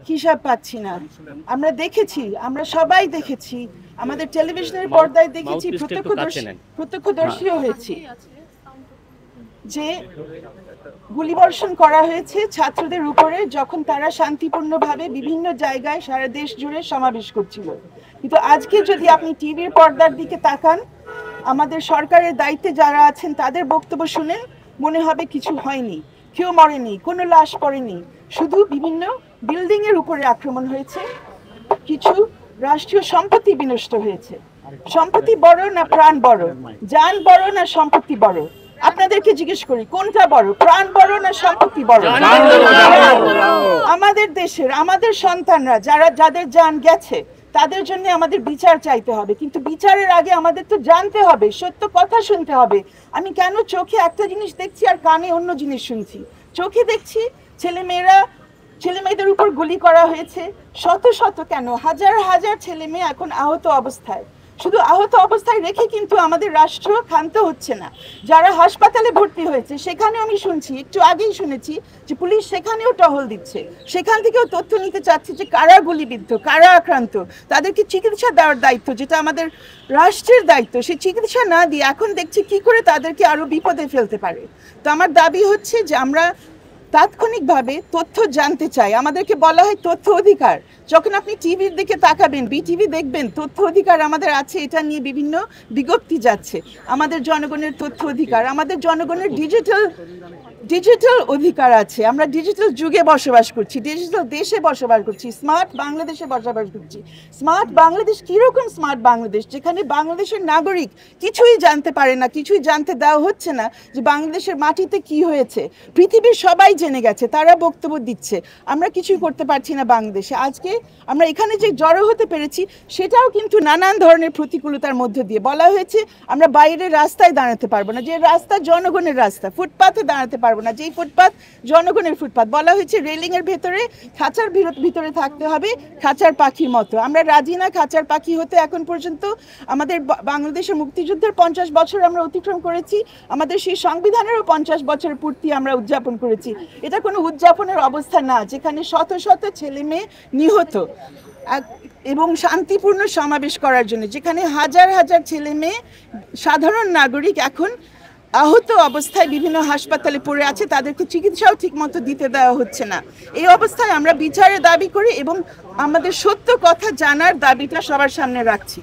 হিসাব পাচ্ছি না। আমরা দেখেছি, আমরা সবাই দেখেছি, আমাদের টেলিভিশনের পর্দায় দেখেছি, প্রত্যক্ষদর্শীও হয়েছি যে গুলিবর্ষণ করা হয়েছে ছাত্রদের উপরে যখন তারা শান্তিপূর্ণভাবে বিভিন্ন জায়গায় সারা দেশ জুড়ে সমাবেশ করছিল। কিন্তু আজকে যদি আপনি টিভির পর্দার দিকে তাকান, আমাদের সরকারের দায়িত্বে যারা আছেন তাদের বক্তব্য শুনেন, মনে হবে কিছু হয়নি, কেউ মরেনি, কোনো লাশ পড়েনি, শুধু বিভিন্ন বিল্ডিং এর উপরে আক্রমণ হয়েছে, কিছু রাষ্ট্রীয় সম্পত্তি বিনষ্ট হয়েছে। সম্পত্তি বড় না প্রাণ বড়? জান বড় না সম্পত্তি বড়? আপনাদেরকে জিজ্ঞেস করি, কোনটা বড়, প্রাণ বড় না সম্পত্তি বড়? আমাদের দেশের, আমাদের সন্তানরা যাদের জান গেছে তাদের জন্য আমাদের বিচার চাইতে হবে, কিন্তু বিচারের আগে আমাদের তো জানতে হবে, সত্য কথা শুনতে হবে। আমি কেন চোখে একটা জিনিস দেখছি আর কানে অন্য জিনিস শুনছি? চোখে দেখছি ছেলে মেয়েদের উপর গুলি করা হয়েছে, শত শত কেন হাজার হাজার ছেলে মেয়ে এখন আহত অবস্থায়। শুধু আহত অবস্থায় রেখে কিন্তু আমাদের রাষ্ট্র ক্ষান্ত হচ্ছে না। যারা হাসপাতালে ভর্তি হয়েছে সেখানেও আমি শুনছি, একটু আগেই শুনেছি যে পুলিশ সেখানেও টহল দিচ্ছে, সেখান থেকেও তথ্য নিতে চাচ্ছে যে কারা গুলিবিদ্ধ, কারা আক্রান্ত, তাদেরকে চিকিৎসা দেওয়ার দায়িত্ব যেটা আমাদের রাষ্ট্রের দায়িত্ব, সেই চিকিৎসা না দিয়ে এখন দেখছি কি করে তাদেরকে আরো বিপদে ফেলতে পারে। তো আমার দাবি হচ্ছে যে আমরা তাৎক্ষণিকভাবে তথ্য জানতে চাই। আমাদেরকে বলা হয় তথ্য অধিকার, যখন আপনি টিভির দিকে তাকাবেন, বিটিভি দেখবেন, তথ্য অধিকার আমাদের আছে, এটা নিয়ে বিভিন্ন বিজ্ঞপ্তি যাচ্ছে। আমাদের জনগণের তথ্য অধিকার, আমাদের জনগণের ডিজিটাল অধিকার আছে। আমরা ডিজিটাল যুগে বসবাস করছি, ডিজিটাল দেশে বসবাস করছি, স্মার্ট বাংলাদেশে বসবাস করছি। স্মার্ট বাংলাদেশ কীরকম স্মার্ট বাংলাদেশ? যেখানে বাংলাদেশের নাগরিক কিছুই জানতে পারে না, কিছুই জানতে দেওয়া হচ্ছে না যে বাংলাদেশের মাটিতে কি হয়েছে। পৃথিবীর সবাই জেনে গেছে, তারা বক্তব্য দিচ্ছে, আমরা কিছুই করতে পারছি না বাংলাদেশে। আজকে আমরা এখানে যে জড়ো হতে পেরেছি সেটাও কিন্তু নানান ধরনের প্রতিকূলতার মধ্যে দিয়ে। বলা হয়েছে আমরা বাইরের রাস্তায় দাঁড়াতে পারবো না, যে রাস্তা জনগণের রাস্তা, ফুটপাথে দাঁড়াতে পারবো না, যেই ফুটপাথ জনগণের ফুটপাথ। বলা হয়েছে রেলিং এর ভেতরে, খাঁচার ভিতরে থাকতে হবে, খাঁচার পাখির মতো। আমরা রাজি না খাঁচার পাখি হতে। এখন পর্যন্ত আমাদের বাংলাদেশের মুক্তিযুদ্ধের 50 বছর আমরা অতিক্রম করেছি, আমাদের সেই সংবিধানেরও 50 বছরের পূর্তি আমরা উদযাপন করেছি। এটা কোনো উদযাপনের অবস্থা না যেখানে শত শত ছেলে মেয়ে নিহত, এবং শান্তিপূর্ণ সমাবেশ করার জন্য যেখানে হাজার হাজার ছেলে মেয়ে সাধারণ নাগরিক এখন আহত অবস্থায় বিভিন্ন হাসপাতালে পড়ে আছে, তাদেরকে চিকিৎসাও ঠিকমতো দিতে দেওয়া হচ্ছে না। এই অবস্থায় আমরা বিচারের দাবি করি এবং আমাদের সত্য কথা জানার দাবিটা সবার সামনে রাখছি।